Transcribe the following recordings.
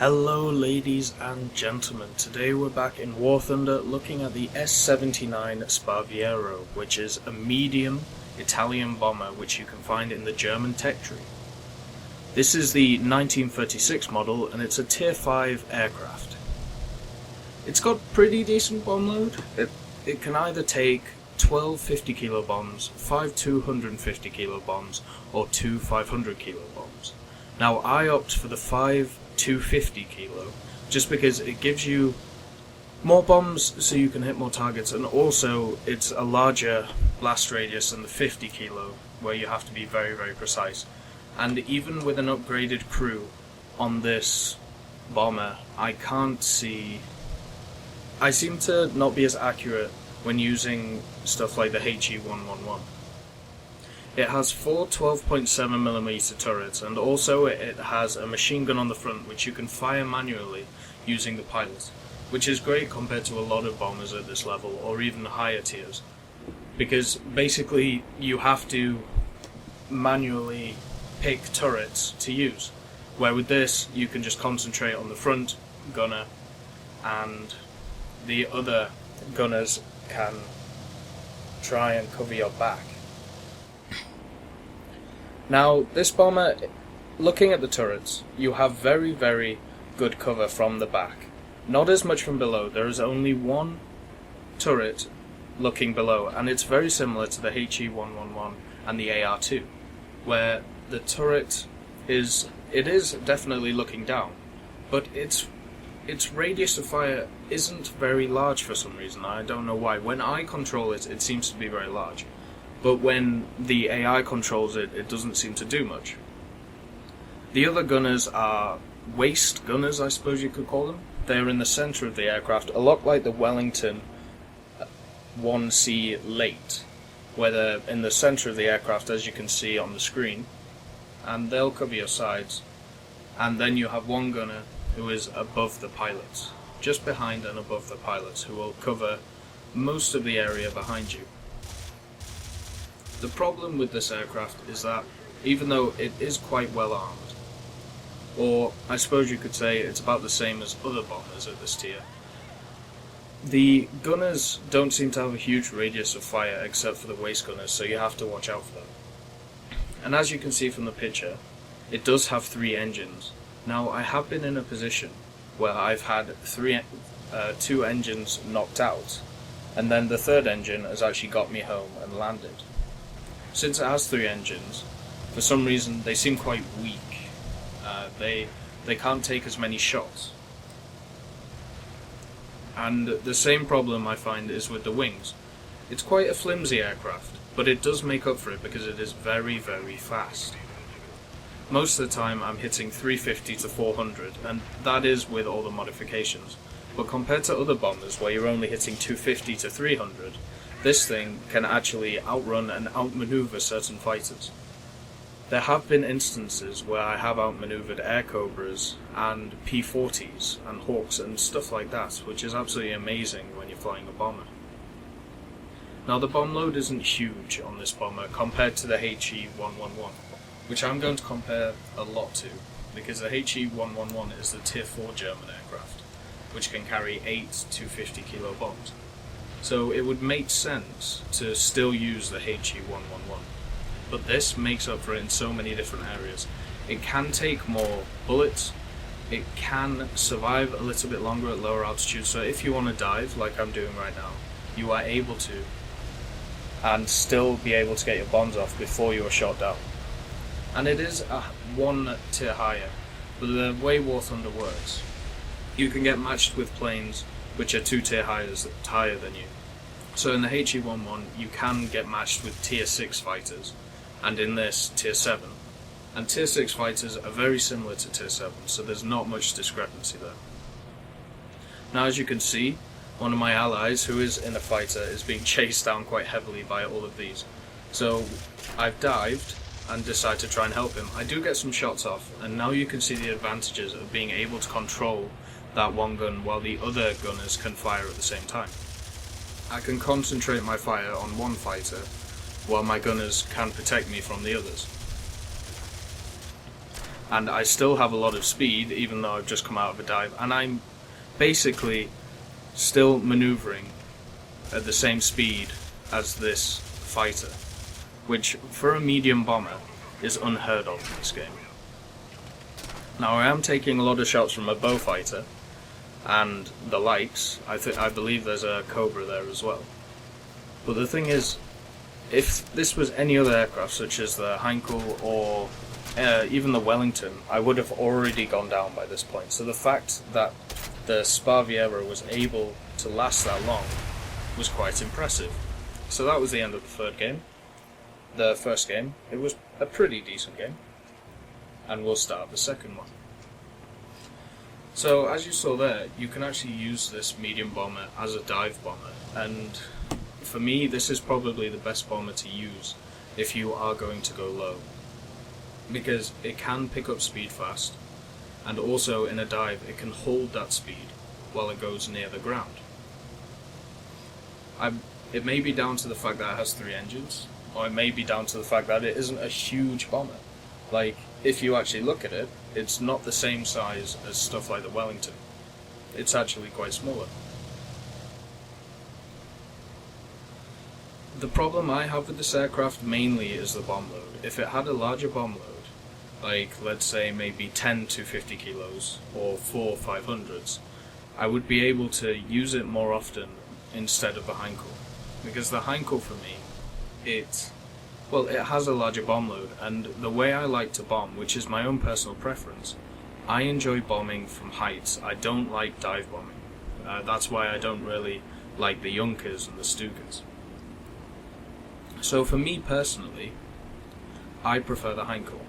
Hello ladies and gentlemen, today we're back in War Thunder looking at the S.79 Sparviero, which is a medium Italian bomber which you can find in the German tech tree. This is the 1936 model and it's a tier 5 aircraft. It's got pretty decent bomb load. It can either take 12 50 kilo bombs, 5 250 kilo bombs, or 2 500 kilo bombs. Now I opt for the 5 250 kilo just because it gives you more bombs so you can hit more targets, and also it's a larger blast radius than the 50 kilo where you have to be very precise. And even with an upgraded crew on this bomber, I seem to not be as accurate when using stuff like the HE-111. It has 4 12.7mm turrets, and also it has a machine gun on the front which you can fire manually using the pilot, which is great compared to a lot of bombers at this level or even higher tiers, because basically you have to manually pick turrets to use, where with this you can just concentrate on the front gunner and the other gunners can try and cover your back. Now, this bomber, looking at the turrets, you have very good cover from the back. Not as much from below. There is only one turret looking below, and it's very similar to the HE-111 and the AR-2, where the turret is definitely looking down, but its radius of fire isn't very large for some reason. I don't know why. When I control it, it seems to be very large. But when the AI controls it, it doesn't seem to do much. The other gunners are waist gunners, I suppose you could call them. They're in the centre of the aircraft, a lot like the Wellington 1C late, where they're in the centre of the aircraft, as you can see on the screen, and they'll cover your sides. And then you have one gunner who is above the pilots, just behind and above the pilots, who will cover most of the area behind you. The problem with this aircraft is that, even though it is quite well armed, or I suppose you could say it's about the same as other bombers at this tier, the gunners don't seem to have a huge radius of fire except for the waist gunners, so you have to watch out for them. And as you can see from the picture, it does have 3 engines. Now, I have been in a position where I've had 2 engines knocked out, and then the 3rd engine has actually got me home and landed. Since it has 3 engines, for some reason they seem quite weak. They can't take as many shots. And the same problem I find is with the wings. It's quite a flimsy aircraft, but it does make up for it because it is very fast. Most of the time I'm hitting 350 to 400, and that is with all the modifications. But compared to other bombers where you're only hitting 250 to 300, this thing can actually outrun and outmaneuver certain fighters. There have been instances where I have outmaneuvered Air Cobras and P-40s and Hawks and stuff like that, which is absolutely amazing when you're flying a bomber. Now, the bomb load isn't huge on this bomber compared to the HE-111, which I'm going to compare a lot to, because the HE-111 is the tier 4 German aircraft, which can carry 8 250 kilo bombs. So it would make sense to still use the HE-111, but this makes up for it in so many different areas. It can take more bullets, it can survive a little bit longer at lower altitudes, so if you want to dive, like I'm doing right now, you are able to, and still be able to get your bombs off before you are shot down. And it is one tier higher, but the way War Thunder works, you can get matched with planes which are 2 tier higher than you. So in the HE-11 you can get matched with tier 6 fighters, and in this tier 7. And tier 6 fighters are very similar to tier 7, so there's not much discrepancy there. Now, as you can see, one of my allies who is in a fighter is being chased down quite heavily by all of these. So I've dived and decide to try and help him. I do get some shots off, and now you can see the advantages of being able to control that one gun while the other gunners can fire at the same time. I can concentrate my fire on one fighter while my gunners can protect me from the others. and I still have a lot of speed even though I've just come out of a dive, and I'm basically still maneuvering at the same speed as this fighter, which for a medium bomber is unheard of in this game. Now I am taking a lot of shots from a bow fighter and the likes. I believe there's a Cobra there as well. But the thing is, if this was any other aircraft such as the Heinkel or even the Wellington, I would have already gone down by this point. So the fact that the Sparviero was able to last that long was quite impressive. So that was the end of the third game. The first game, it was a pretty decent game. And we'll start the second one. So as you saw there, you can actually use this medium bomber as a dive bomber, and for me this is probably the best bomber to use if you are going to go low, because it can pick up speed fast, and also in a dive it can hold that speed while it goes near the ground. It may be down to the fact that it has 3 engines, or it may be down to the fact that it isn't a huge bomber. Like, if you actually look at it, it's not the same size as stuff like the Wellington. It's actually quite smaller. The problem I have with this aircraft mainly is the bomb load. If it had a larger bomb load, like let's say maybe 10 to 50 kilos or 4 500s, I would be able to use it more often instead of the Heinkel. Because the Heinkel for me, it has a larger bomb load, and the way I like to bomb, which is my own personal preference, I enjoy bombing from heights. I don't like dive bombing. That's why I don't really like the Junkers and the Stugans. So for me personally, I prefer the Heinkel.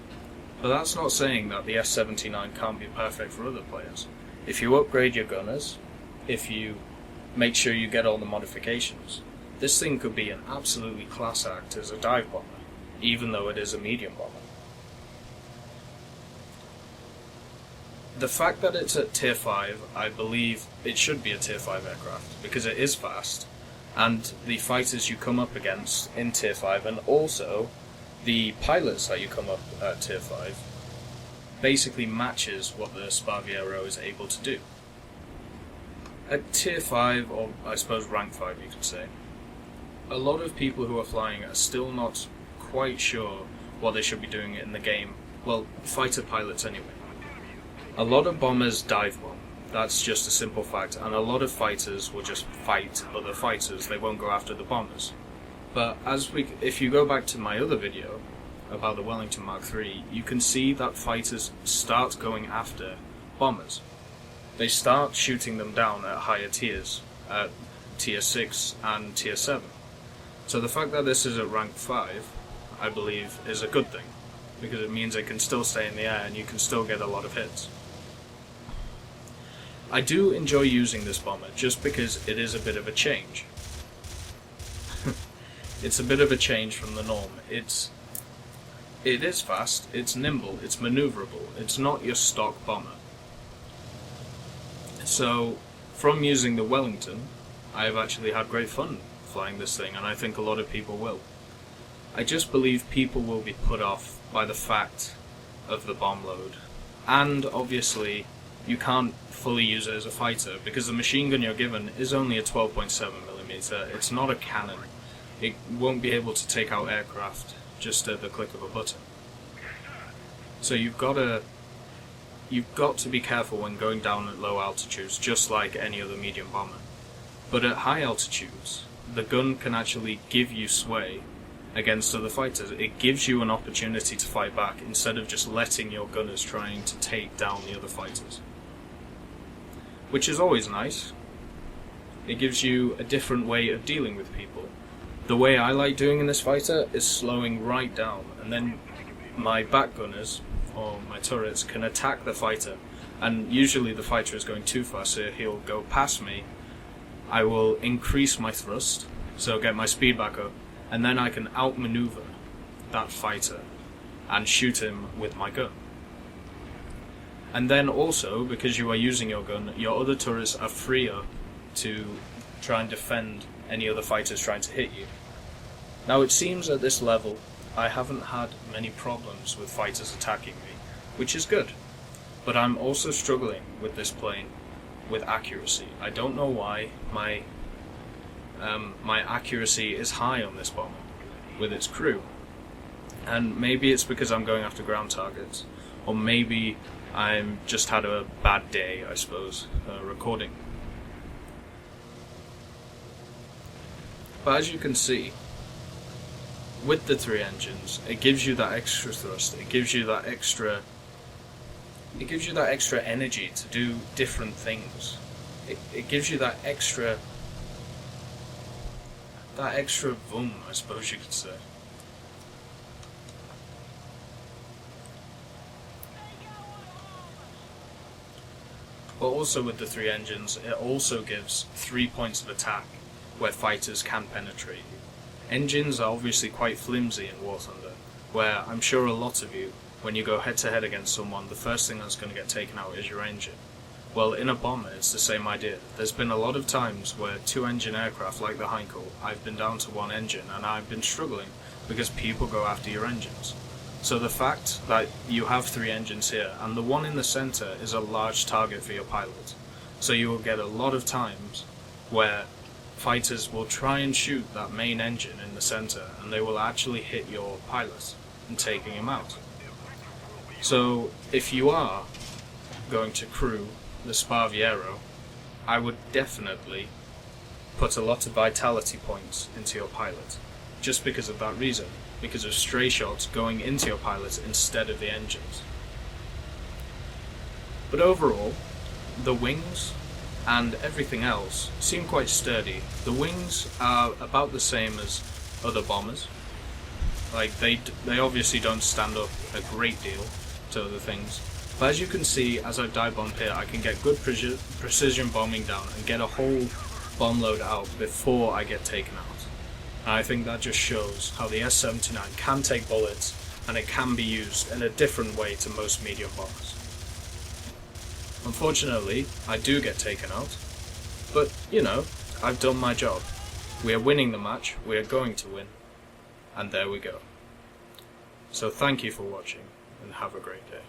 But that's not saying that the S.79 can't be perfect for other players. If you upgrade your gunners, if you make sure you get all the modifications, this thing could be an absolutely class act as a dive bomber, even though it is a medium bomber. The fact that it's at tier 5, I believe it should be a tier 5 aircraft, because it is fast, and the fighters you come up against in tier 5, and also the pilots that you come up at tier 5, basically matches what the Sparviero is able to do. At tier 5, or I suppose rank 5 you could say, a lot of people who are flying are still not quite sure what they should be doing in the game. Well, fighter pilots anyway. A lot of bombers dive bomb. That's just a simple fact, and a lot of fighters will just fight other fighters. They won't go after the bombers. But if you go back to my other video about the Wellington Mark III, you can see that fighters start going after bombers. They start shooting them down at higher tiers, at tier 6 and tier 7. So the fact that this is at rank 5, I believe, is a good thing, because it means it can still stay in the air and you can still get a lot of hits. I do enjoy using this bomber just because it is a bit of a change. It's a bit of a change from the norm. It is fast, it's nimble, it's maneuverable, it's not your stock bomber. So, from using the Wellington, I have actually had great fun flying this thing, and I think a lot of people will. I just believe people will be put off by the fact of the bomb load, and obviously you can't fully use it as a fighter because the machine gun you're given is only a 12.7mm. It's not a cannon. It won't be able to take out aircraft just at the click of a button. So you've got to be careful when going down at low altitudes, just like any other medium bomber. But at high altitudes, the gun can actually give you sway against other fighters. It gives you an opportunity to fight back instead of just letting your gunners trying to take down the other fighters. Which is always nice. It gives you a different way of dealing with people. The way I like doing in this fighter is slowing right down, and then my back gunners, or my turrets, can attack the fighter, and usually the fighter is going too fast, so he'll go past me. I will increase my thrust, so get my speed back up, and then I can outmaneuver that fighter and shoot him with my gun. And then also, because you are using your gun, your other turrets are freer to try and defend any other fighters trying to hit you. Now it seems at this level I haven't had many problems with fighters attacking me. which is good. But I'm also struggling with this plane with accuracy. I don't know why my accuracy is high on this bomber with its crew. And maybe it's because I'm going after ground targets, or maybe I'm just had a bad day, I suppose, recording. But as you can see, with the 3 engines, it gives you that extra thrust, it gives you that extra energy to do different things. It gives you that extra boom, I suppose you could say. But also with the 3 engines, it also gives 3 points of attack where fighters can penetrate you. Engines are obviously quite flimsy in War Thunder, where I'm sure a lot of you, when you go head to head against someone, the first thing that's going to get taken out is your engine. Well, in a bomber, it's the same idea. There's been a lot of times where 2-engine aircraft like the Heinkel, I've been down to 1 engine, and I've been struggling because people go after your engines. So the fact that you have 3 engines here, and the one in the center is a large target for your pilot, so you will get a lot of times where fighters will try and shoot that main engine in the center, and they will actually hit your pilot and taking him out. So if you are going to crew the Sparviero, I would definitely put a lot of vitality points into your pilot, just because of that reason, because of stray shots going into your pilot instead of the engines. But overall, the wings and everything else seem quite sturdy. The wings are about the same as other bombers. Like, they obviously don't stand up a great deal to other things. But as you can see, as I dive bomb here, I can get good precision bombing down and get a whole bomb load out before I get taken out. And I think that just shows how the S.79 can take bullets, and it can be used in a different way to most medium bombers. Unfortunately, I do get taken out, but, you know, I've done my job. We are winning the match, we are going to win, and there we go. So thank you for watching, and have a great day.